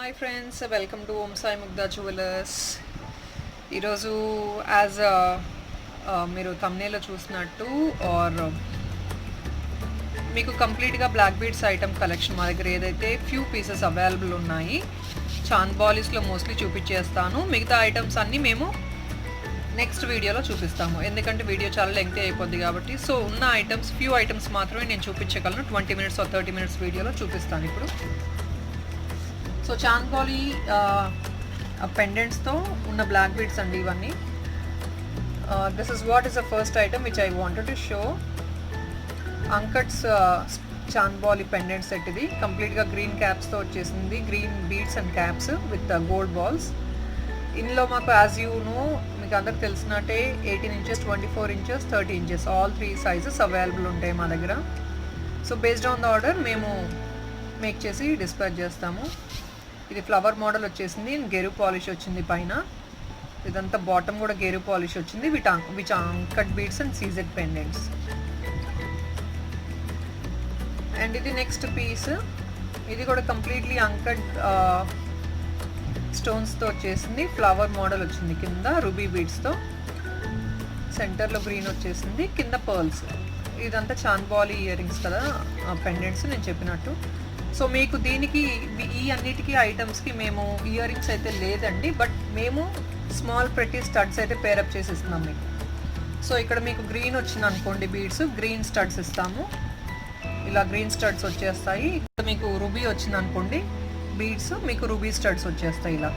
Hi friends, welcome to Om Sai Mugdha jewellers. ఈరోజు as మీరు thumbnail చూసినట్టు ఆర్ మీకు కంప్లీట్గా బ్లాక్ బీడ్స్ ఐటమ్ కలెక్షన్ మా దగ్గర ఏదైతే ఫ్యూ పీసెస్ అవైలబుల్ ఉన్నాయి చాంద్ బాలీస్లో మోస్ట్లీ చూపించేస్తాను. మిగతా ఐటమ్స్ అన్నీ మేము నెక్స్ట్ వీడియోలో చూపిస్తాము, ఎందుకంటే వీడియో చాలా లెంగ్తీ అయిపోద్ది కాబట్టి. సో ఉన్న ఐటమ్స్ ఫ్యూ ఐటమ్స్ మాత్రమే నేను చూపించగలను. 20 minutes or 30 minutes వీడియోలో చూపిస్తాను ఇప్పుడు. సో చాంద్ బాలీ పెండెంట్స్తో ఉన్న బ్లాక్ బీడ్స్ అండి ఇవన్నీ. This is what is the first item which I wanted to show. Uncuts Chand bali pendant set. ఇది కంప్లీట్గా గ్రీన్ క్యాప్స్తో వచ్చేసింది, green beads and caps with gold balls. ఇందులో మాకు యాజ్ యూ నో మీకు అందరికి తెలిసినట్టే 18 inches, 24 inches, 30 inches all 3 sizes available ఉంటాయి మా దగ్గర. So based on the order మేము మేక్ చేసి డిస్పాచ్ చేస్తాము. ఇది ఫ్లవర్ మోడల్ వచ్చేసింది, గెరు పాలిష్ వచ్చింది పైన. ఇదంతా బాటమ్ కూడా గెరు పాలిష్ వచ్చింది which uncut beads and CZ pendants. And ఇది నెక్స్ట్ పీస్. ఇది కూడా కంప్లీట్లీ అంకట్ స్టోన్స్తో వచ్చేసింది, ఫ్లవర్ మోడల్ వచ్చింది, కింద రూబీ బీడ్స్తో, సెంటర్లో గ్రీన్ వచ్చేసింది, కింద పర్ల్స్. ఇదంతా చాంద్ బాలీ ఇయర్ రింగ్స్ కదా, పెండెంట్స్ నేను చెప్పినట్టు. సో మీకు దీనికి ఈ అన్నిటికీ ఐటమ్స్కి మేము ఇయర్ రింగ్స్ అయితే లేదండి, బట్ మేము స్మాల్ ప్రెటీ స్టడ్స్ అయితే పేరప్ చేసి ఇస్తున్నాం మీకు. సో ఇక్కడ మీకు గ్రీన్ వచ్చింది అనుకోండి బీడ్స్, గ్రీన్ స్టడ్స్ ఇస్తాము. ఇలా గ్రీన్ స్టడ్స్ వచ్చేస్తాయి. ఇక్కడ మీకు రూబీ వచ్చింది అనుకోండి బీడ్స్, మీకు రూబీ స్టడ్స్ వచ్చేస్తాయి ఇలా.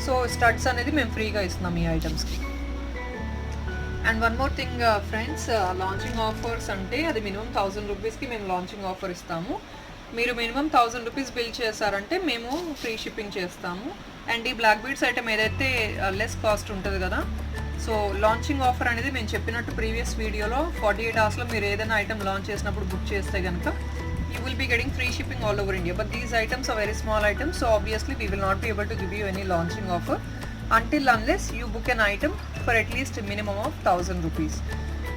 సో స్టడ్స్ అనేది మేము ఫ్రీగా ఇస్తున్నాం ఈ ఐటమ్స్కి. And one more thing friends, launching offers అంటే అది మినిమం 1000 రూపీస్కి మేము లాంచింగ్ ఆఫర్ ఇస్తాము. మీరు మినిమం 1000 రూపీస్ బిల్ చేశారంటే మేము ఫ్రీ షిప్పింగ్ చేస్తాము. అండ్ ఈ బ్లాక్ బీడ్స్ ఐటమ్ ఏదైతే లెస్ కాస్ట్ ఉంటుంది కదా, సో లాంచింగ్ ఆఫర్ అనేది మేము చెప్పినట్టు ప్రీవియస్ వీడియోలో 48 hours మీరు ఏదైనా ఐటమ్ లాంచ్ చేసినప్పుడు బుక్ చేస్తే కనుక you will be getting free shipping all over India. But these items are very small items, so obviously we will not be able to give you any launching offer unless you book an item for at least a minimum of 1000 rupees.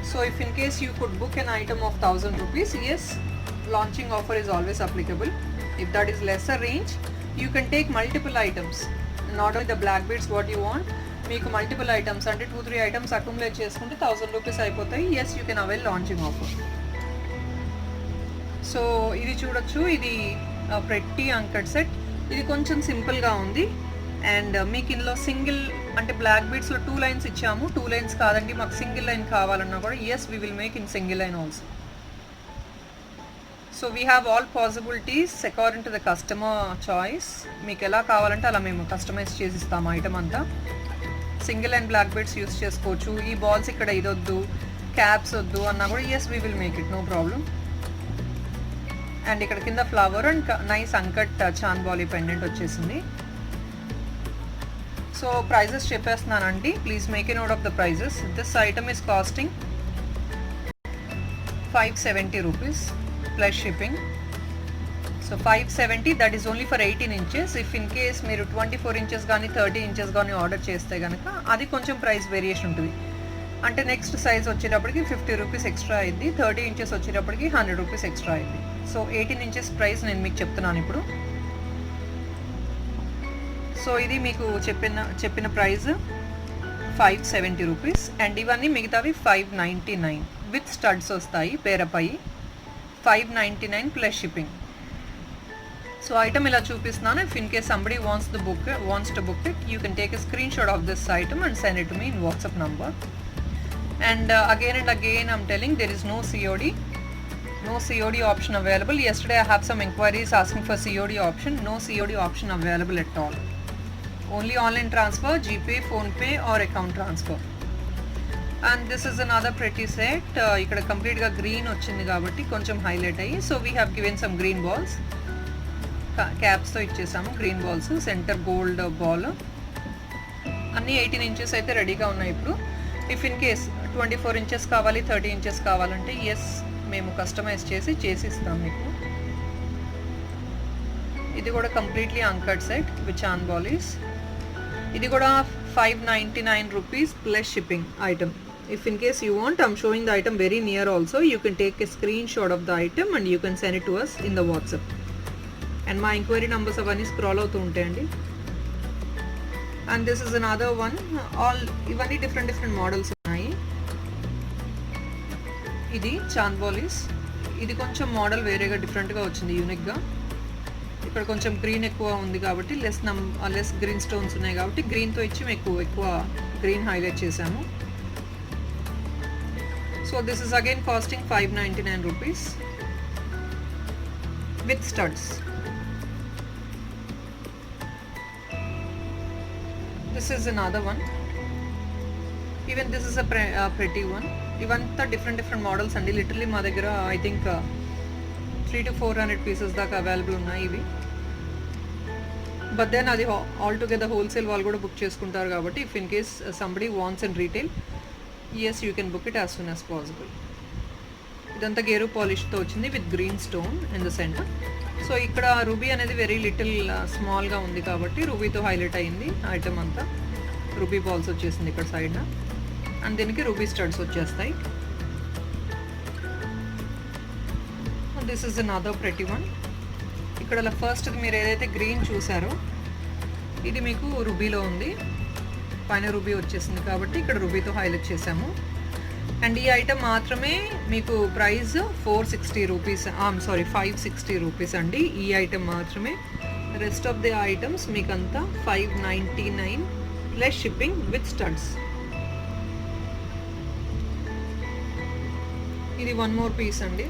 So if in case you could book an item of 1000 rupees, yes, launching offer is always applicable. If that is lesser range, you can take multiple items, not only the black beads what you want. మీకు multiple items అంటే 2-3 items accumulate చేసుకుంటే 1000 rupees అయిపోతాయి. Yes, you can avail launching offer. So ఇది చూడొచ్చు, ఇది pretty uncut set. ఇది కొంచెం సింపుల్గా ఉంది. అండ్ మీకు ఇందులో సింగిల్ అంటే బ్లాక్ బీడ్స్లో 2 lines ఇచ్చాము. 2 lines కాదండి, మాకు సింగిల్ లైన్ కావాలన్నా కూడా yes, we will make in single line also. So we have all possibilities according to the customer choice. మీకు ఎలా కావాలంటే అలా మేము కస్టమైజ్ చేసి ఇస్తాము ఐటమ్ అంతా. Single and black beads use చేసుకోవచ్చు. ఈ బాల్స్ ఇక్కడ ఇదొద్దు, క్యాప్స్ వద్దు అన్నా కూడా yes, we will make it, no problem. And ఇక్కడ కింద flower and nice uncut chand bali pendant వచ్చేసింది. సో ప్రైజెస్ చెప్పేస్తున్నానండి, please make a note of the prices. This item is costing 570 rupees plus shipping. So 570, that is only for 18 inches. If in case మీరు 24 inches కానీ 30 inches కానీ order చేస్తే కనుక అది కొంచెం price variation ఉంటుంది. అంటే నెక్స్ట్ సైజ్ వచ్చేటప్పటికి 50 rupees ఎక్స్ట్రా అయింది, 30 inches వచ్చేటప్పటికి 100 rupees ఎక్స్ట్రా అయింది. సో 18 inches ప్రైస్ నేను మీకు చెప్తున్నాను ఇప్పుడు. సో ఇది మీకు చెప్పిన ప్రైస్ 570 rupees. అండ్ ఇవన్నీ మిగతావి 599 విత్ స్టడ్స్ వస్తాయి పేరప్ అయ్యి, 599 ప్లస్ షిప్పింగ్. సో ఐటమ్ ఇలా చూపిస్తున్నాను. If in case somebody wants to book it, you can take a screen shot of this item and send it to me in WhatsApp number. And again I'm telling, there is no COD option available. Yesterday I have some inquiries asking for COD option. No COD option available at all. Only online transfer, GPay, PhonePe or account transfer. And this is another pretty set. ఇక్కడ కంప్లీట్గా green వచ్చింది కాబట్టి కొంచెం highlight అయ్యి, so we have given some green balls, క్యాప్స్తో ఇచ్చేసాము green balls, centre gold ball. అన్నీ 18 inches అయితే రెడీగా ఉన్నాయి ఇప్పుడు. ఇఫ్ ఇన్ కేస్ 24 inches కావాలి, 30 inches కావాలంటే ఎస్, మేము కస్టమైజ్ చేసి ఇస్తాం మీకు. ఇది కూడా completely uncut set with chand balis. ఇది కూడా 599 rupees plus shipping item. If in case you want, I'm showing the item very near also. You can take a screenshot of the item and you can send it to us in the WhatsApp. And మా enquiry numbers అవన్నీ scroll అవుతూ ఉంటాయండి. And this is another one. ఇవన్నీ different models ఉన్నాయి. ఇది చాంద్బాలీస్. ఇది కొంచెం model వేరేగా డిఫరెంట్గా వచ్చింది, యూనిక్గా. ఇక్కడ కొంచెం గ్రీన్ ఎక్కువ ఉంది కాబట్టి లెస్ గ్రీన్ స్టోన్స్ ఉన్నాయి కాబట్టి గ్రీన్తో ఇచ్చి ఎక్కువ గ్రీన్ హైలైట్ చేశాము. So this is again costing 599 rupees with studs. This is another one. Even this is a pretty one. ఇవంతా డిఫరెంట్ మోడల్స్ అండి. లిటరలీ మా దగ్గర ఐ థింక్ 300 to 400 పీసెస్ దాకా అవైలబుల్ ఉన్నాయి ఇవి. బట్ దెన్ అది ఆల్ టుగెదర్ హోల్సేల్ వాళ్ళు కూడా బుక్ చేసుకుంటారు కాబట్టి if in case somebody wants in retail, yes you can book it as soon as possible. ఇదంతా గేరు పాలిష్తో వచ్చింది with green stone in the centre. So ఇక్కడ రూబీ అనేది very little స్మాల్గా ఉంది కాబట్టి రూబీతో హైలైట్ అయింది ఐటమ్ అంతా. రూబీ బాల్స్ వచ్చేసింది ఇక్కడ సైడ్న. అండ్ దీనికి రూబీ స్టడ్స్ వచ్చేస్తాయి. This is another pretty one. ఇక్కడ ఫస్ట్ మీరు ఏదైతే గ్రీన్ చూసారో ఇది మీకు రూబీలో ఉంది. పైన రూబీ వచ్చేసింది కాబట్టి ఇక్కడ రూబీతో హైలైట్ చేసాము. అండ్ ఈ ఐటమ్ మాత్రమే మీకు ప్రైస్ 460 రూపీస్, 560 రూపీస్ అండి. ఈ ఐటమ్ మాత్రమే. రెస్ట్ ఆఫ్ ది ఐటమ్స్ మీకు అంతా 599 ప్లస్ షిప్పింగ్ విత్ స్టడ్స్. ఇది వన్ మోర్ పీస్ అండి.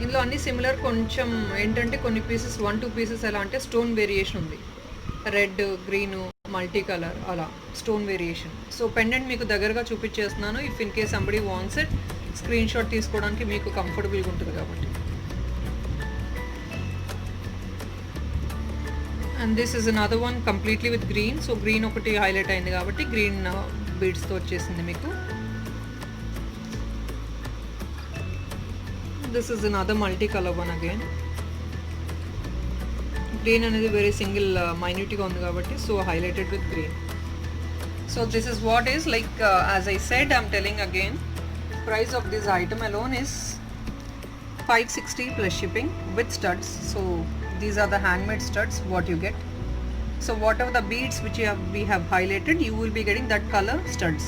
ఇందులో అన్ని సిమిలర్. కొంచెం ఏంటంటే కొన్ని పీసెస్ 1-2 పీసెస్ ఎలా అంటే స్టోన్ వేరియేషన్ ఉంది. రెడ్, గ్రీను, మల్టీ కలర్ అలా స్టోన్ వేరియేషన్. సో పెండెంట్ మీకు దగ్గరగా చూపించేస్తున్నాను. If in case somebody wants it, screen shot తీసుకోవడానికి మీకు కంఫర్టబుల్గా ఉంటుంది కాబట్టి. And this is another one completely with green. So green ఒకటి హైలైట్ అయింది కాబట్టి గ్రీన్ బీడ్స్తో వచ్చేసింది మీకు. This is another multi colour one again. Green అనేది వెరీ సింగిల్ మైన్యూట్గా ఉంది కాబట్టి so highlighted with green. So this is what is like as I said, I'm telling again, price of this item alone is 560 plus shipping with studs. So these are the handmade studs what you get. So whatever the beads which we have highlighted, you will be getting that color studs.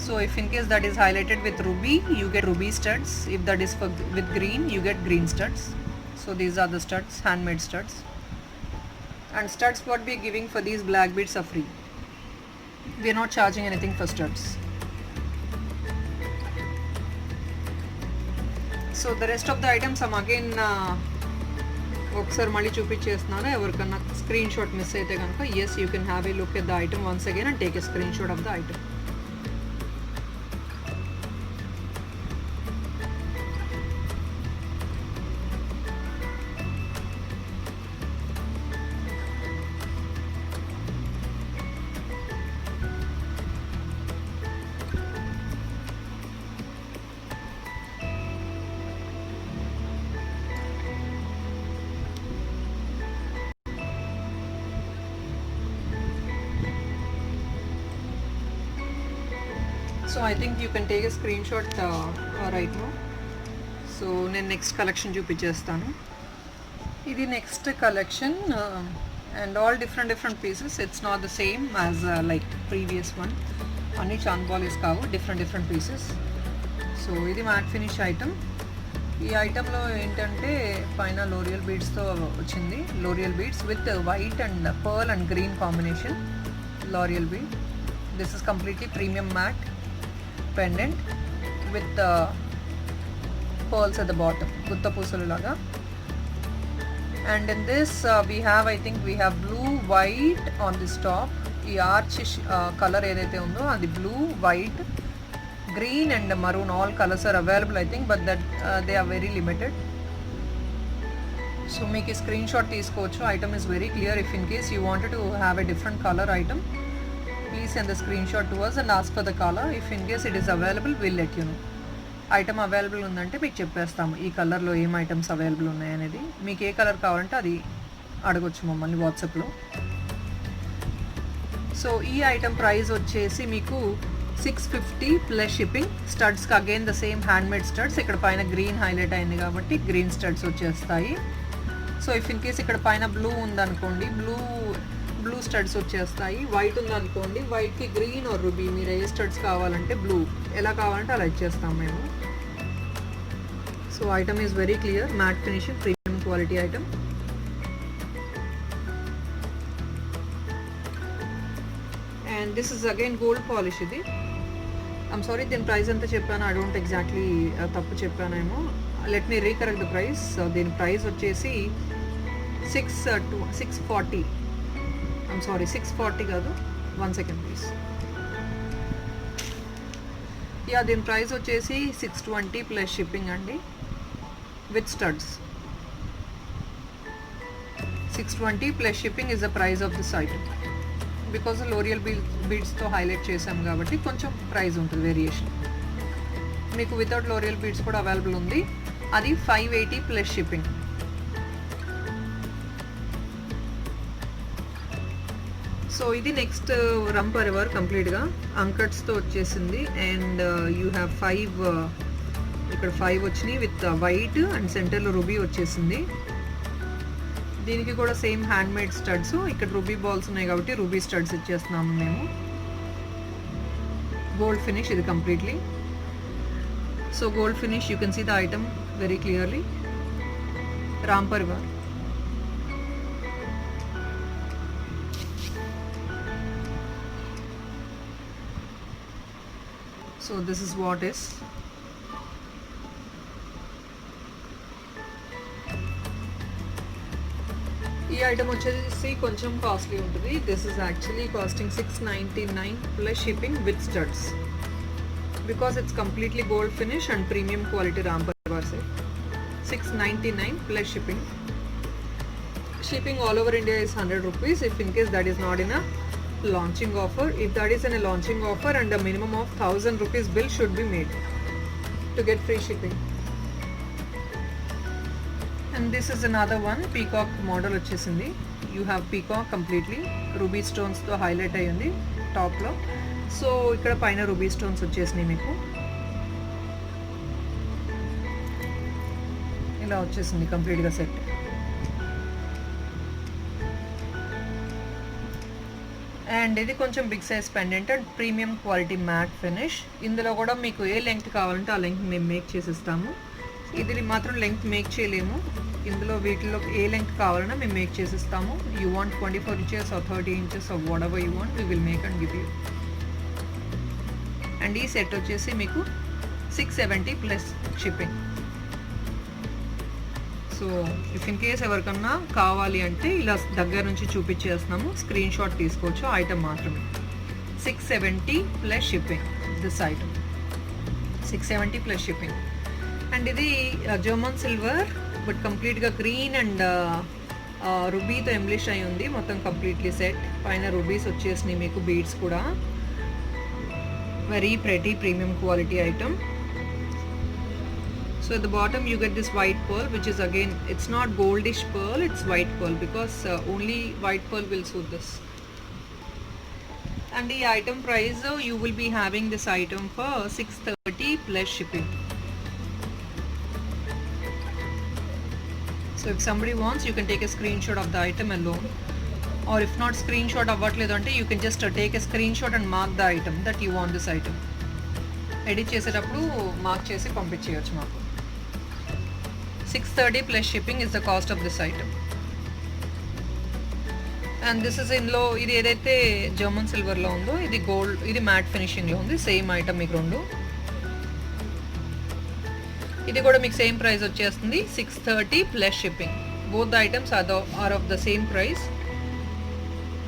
So if in case that is highlighted with ruby, you get ruby studs. If that is with green, you get green studs. So these are the studs, handmade studs. And studs what we are giving for these black beads are free. We are not charging anything for studs. So the rest of the items I'm again ఒకసారి మళ్ళీ చూపించేస్తున్నాను. ఎవరికన్నా screen shot miss అయితే కనుక yes you can have a look at the item once again and take a screenshot of the item. So I think you can take a screenshot right now. So నేను next collection చూపించేస్తాను. ఇది next collection and all different pieces. It's not the same as like previous one. అన్ని చాంద్బాలీస్ కావు, different pieces. So ఇది mat finish item. ఈ ఐటెంలో ఏంటంటే పైన L'Oreal బీడ్స్తో వచ్చింది. L'Oreal beads with white and pearl and green combination L'Oreal bead. This is completely premium matte pendant with the pearls at the bottom, gutta pusulu laga. And in this we have, I think we have blue white on this top. Ee arch color edaithe undo adi blue white green and maroon, all colors are available I think, but that they are very limited. So make a screenshot teeskochu. Item is very clear. If in case you wanted to have a different color item, please send the screenshot to us and ask for the color. If in case it is available, we'll let you know. Item available ఉందంటే మీకు చెప్పేస్తాము ఈ కలర్లో ఏం items available ఉన్నాయనేది. మీకు ఏ colour కావాలంటే అది అడగొచ్చు మమ్మల్ని వాట్సాప్లో. సో ఈ ఐటమ్ ప్రైస్ వచ్చేసి మీకు 650 ప్లస్ షిప్పింగ్. స్టడ్స్కి again the same handmade studs. ఇక్కడ పైన గ్రీన్ హైలైట్ అయింది కాబట్టి గ్రీన్ స్టడ్స్ వచ్చేస్తాయి. సో ఇఫ్ ఇన్ కేస్ ఇక్కడ పైన బ్లూ ఉందనుకోండి, బ్లూ స్టడ్స్ వచ్చేస్తాయి. వైట్ ఉందనుకోండి, వైట్కి గ్రీన్ ఆర్ రూబీ, మీరు ఏ స్టడ్స్ కావాలంటే బ్లూ, ఎలా కావాలంటే అలా ఇచ్చేస్తాం మేము. So item is very clear, matte finishing, premium quality item. And this is again gold polish. ఇది ఐమ్ సారీ, దీని ప్రైస్ ఎంత చెప్పాను, ఐ డోంట్ ఎగ్జాక్ట్లీ తప్పు చెప్పానేమో. Let me recorrect the price. దీని ప్రైస్ వచ్చేసి 640. ఐమ్ సారీ, 640 కాదు, 1 సెకండ్ ప్లీజ్. యా, దీని ప్రైస్ వచ్చేసి 620 ప్లస్ షిప్పింగ్ అండి, with studs. 620 plus shipping is the price of this item. Because లోరియల్ బీడ్స్తో హైలైట్ చేసాం కాబట్టి కొంచెం ప్రైస్ ఉంటుంది వేరియేషన్. మీకు వితౌట్ లోరియల్ బీడ్స్ కూడా అవైలబుల్ ఉంది, అది 580 ప్లస్ షిప్పింగ్. సో ఇది నెక్స్ట్ రంపర్ ఎవర్ కంప్లీట్గా అంకట్స్తో వచ్చేసింది. అండ్ యూ హ్యావ్ 5, ఇక్కడ 5 వచ్చినాయి విత్ వైట్ అండ్ సెంటర్లో రూబీ వచ్చేసింది. దీనికి కూడా సేమ్ హ్యాండ్ మేడ్ స్టడ్స్. ఇక్కడ రూబీ బాల్స్ ఉన్నాయి కాబట్టి రూబీ స్టడ్స్ ఇచ్చేస్తున్నాము మేము. గోల్డ్ ఫినిష్ ఇది completely. So gold finish, you can see the item very clearly. Ram Parivar. So this is what is. ఈ ఐటమ్ వచ్చేసి కొంచెం కాస్ట్లీ ఉంటుంది. This is actually costing 699 plus shipping with studs, because it's completely gold finish and premium quality Ram Parivar set. 699 plus shipping. Shipping all over India is 100 rupees if in case that is not in a launching offer. If that is in a launching offer, and a minimum of 1000 rupees bill should be made to get free shipping. And this is another one, peacock model vachesindi. You have peacock completely ruby stones tho highlight ayundi top lo. So ikkada paina ruby stones vachesinayi meeku ila vachesindi complete ga set. And ఇది కొంచెం big size pendant and premium quality matte finish. ఇందులో కూడా మీకు ఏ length కావాలంటే ఆ length మేము make చేసిస్తాము. ఇది మాత్రం లెంగ్త్ మేక్ చేయలేము. ఇందులో వీటిలో ఏ లెంగ్త్ కావాలన్నా మేము మేక్ చేసిస్తాము. You want 24 inches or 30 inches or whatever you want, we will make and give you. And ఈ సెట్ వచ్చేసి మీకు 670 plus shipping. So if in case ఎవరికన్నా కావాలి అంటే ఇలా దగ్గర నుంచి చూపించేస్తున్నాము, స్క్రీన్ షాట్ తీసుకోవచ్చు. ఐటమ్ మాత్రమే 670 plus shipping. This item 670 plus shipping. And ఇది జర్మన్ సిల్వర్ బట్ కంప్లీట్గా గ్రీన్ అండ్ రుబీతో ఎంబ్లిష్ అయి ఉంది మొత్తం కంప్లీట్లీ సెట్. పైన రుబీస్ వచ్చేసినాయి మీకు, బీడ్స్ కూడా. Very pretty premium quality item. So at the bottom you get this white pearl, which is again, it's not goldish pearl, it's white pearl, because only white pearl will suit this. And the item price, you will be having this item for 630 plus shipping. So if somebody wants, you can take a screenshot of the item alone, or if not screenshot avvatledante, you can just take a screenshot and mark the item that you want this item. Edit చేసేటప్పుడు mark చేసి పంపించేయచ్చు మాకు. 630 plus shipping is the cost of this item. And this is in లో ఇది ఏదైతే German సిల్వర్లో ఉందో ఇది gold, ఇది mat ఫినిషింగ్లో ఉంది. సేమ్ ఐటమ్ మీకు రెండు. ఇది కూడా మీకు సేమ్ ప్రైస్ వచ్చేస్తుంది 630 plus shipping. Both the items are of the same price,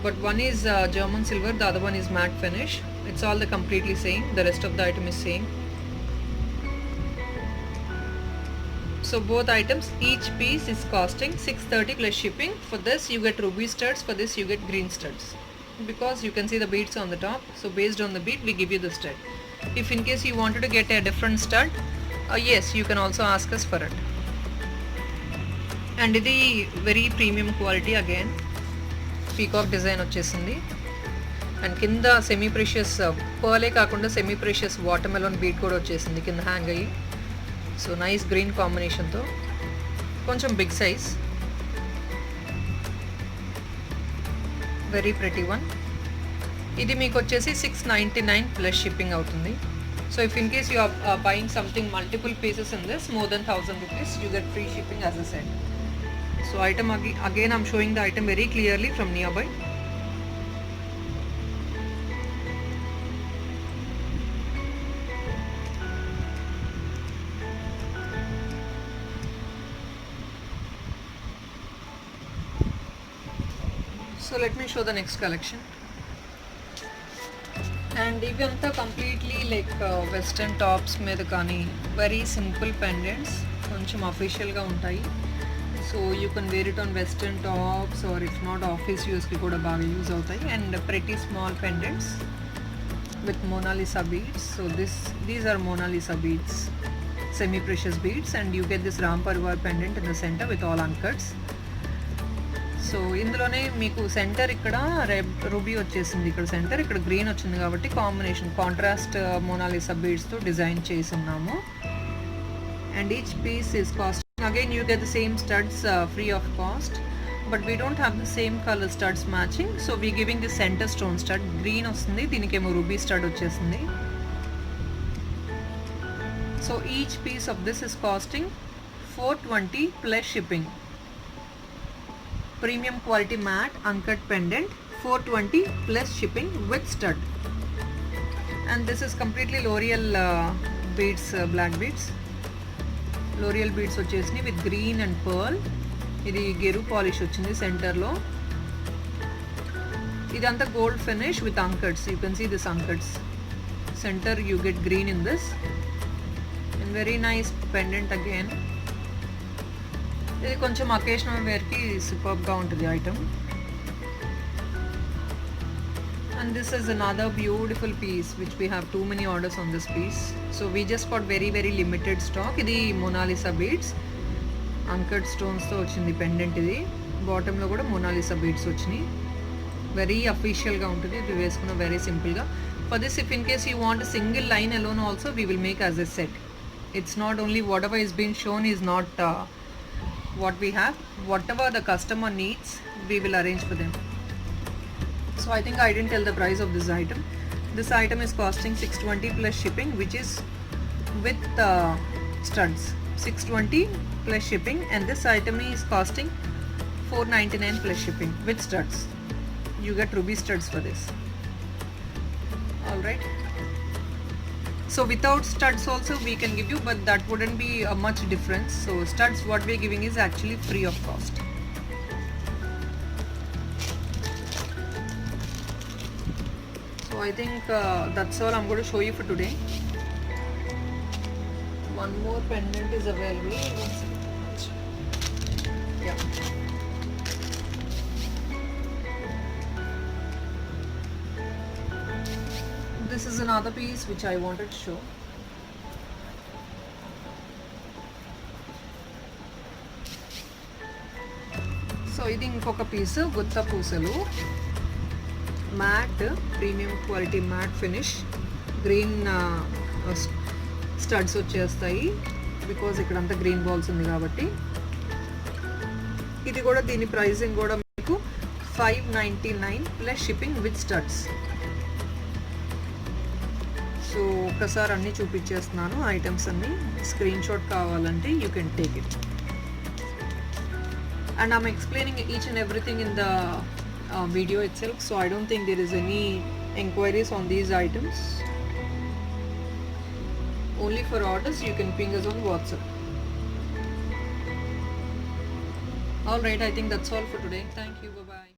but one is German silver, the other one is matte finish. It's all the completely same, the rest of the item is same. So both items, each piece is costing 630 plus shipping. For this you get ruby studs, for this you get green studs, because you can see the beads on the top. So based on the bead we give you the stud. If in case you wanted to get a different stud, yes, you can also ask us for it. And ఇది very premium quality again, peacock design వచ్చేసింది. And కింద semi precious పర్లే కాకుండా semi precious water melon beat కూడా వచ్చేసింది కింద hang అయ్యి. So nice green కాంబినేషన్తో, కొంచెం big size. Very pretty one. ఇది మీకు వచ్చేసి 699 ప్లస్ షిప్పింగ్ అవుతుంది. So if in case you are buying something multiple pieces in this more than 1000 rupees you get free shipping as I said. So item again I'm showing the item very clearly from nearby. So let me show the next collection. And ఇవి అంతా completely like western tops మీద కానీ very simple pendants, కొంచెం అఫీషియల్గా ఉంటాయి. So you can wear it on western tops or if not office యూస్కి కూడా బాగా యూజ్ అవుతాయి. And pretty small pendants with Mona Lisa beads. So these are Mona Lisa beads, semi precious beads, and you get this Ram Parivar pendant in the centre with all uncuts. సో ఇందులోనే మీకు centre ఇక్కడ ruby వచ్చేసింది, ఇక్కడ సెంటర్, ఇక్కడ గ్రీన్ వచ్చింది కాబట్టి కాంబినేషన్ కాంట్రాస్ట్ మోనాలిసా బీడ్స్తో డిజైన్ చేసి ఉన్నాము. And each piece is cost again you get the same studs free of cost, but we don't have the same colour studs matching. So we giving the centre stone stud green వస్తుంది, దీనికేమో ruby stud వచ్చేసింది. So each piece of this is costing 420 plus shipping. Premium quality matte uncut pendant 420 plus shipping with stud. And this is completely L'Oreal beads, black beads. L'Oreal beads వచ్చేసి with green and pearl. ఇది గెరు polish వచ్చింది సెంటర్లో. ఇదంతా gold finish with uncuts. You can see this uncuts. Centre you get green in this and very nice pendant again. ఇది కొంచెం occasional వేర్కి సూపర్గా ఉంటుంది item. And this is another beautiful piece which we have too many orders on this piece. So we just got very very limited stock. ఇది Mona Lisa beads uncut స్టోన్స్తో వచ్చింది pendant. ఇది బాటంలో కూడా మోనాలిసా బీడ్స్ వచ్చినాయి. వెరీ అఫీషియల్గా ఉంటుంది, ఇది వేసుకున్న వెరీ సింపుల్గా. For this if in case you want single line alone also we will make as a set. It's not only whatever is been shown is not what we have. Whatever the customer needs we will arrange for them. So I think I didn't tell the price of this item. This item is costing 620 plus shipping, which is with studs. 620 plus shipping, and this item is costing 499 plus shipping with studs. You get ruby studs for this. All right. So without studs also we can give you, but that wouldn't be a much difference. So studs what we are giving is actually free of cost. So I think that's all I'm going to show you for today. One more pendant is available. Yeah. This is another piece which I wanted to show. So ఇది ఇంకొక piece గుత్త పూసలు mat premium quality matte finish. Green studs వచ్చేస్తాయి because ఇక్కడంతా green balls ఉంది కాబట్టి. ఇది కూడా దీని ప్రైసింగ్ కూడా మీకు 599 plus shipping with studs. So ఒకసారి అన్నీ చూపించేస్తున్నాను ఐటమ్స్ అన్నీ. స్క్రీన్ షాట్ కావాలంటే you can take it. And I'm explaining each and everything in the video itself, so I don't think there is any enquiries on these items. Only for orders you can ping us on WhatsApp. Alright, I think that's all for today. Thank you. Bye bye.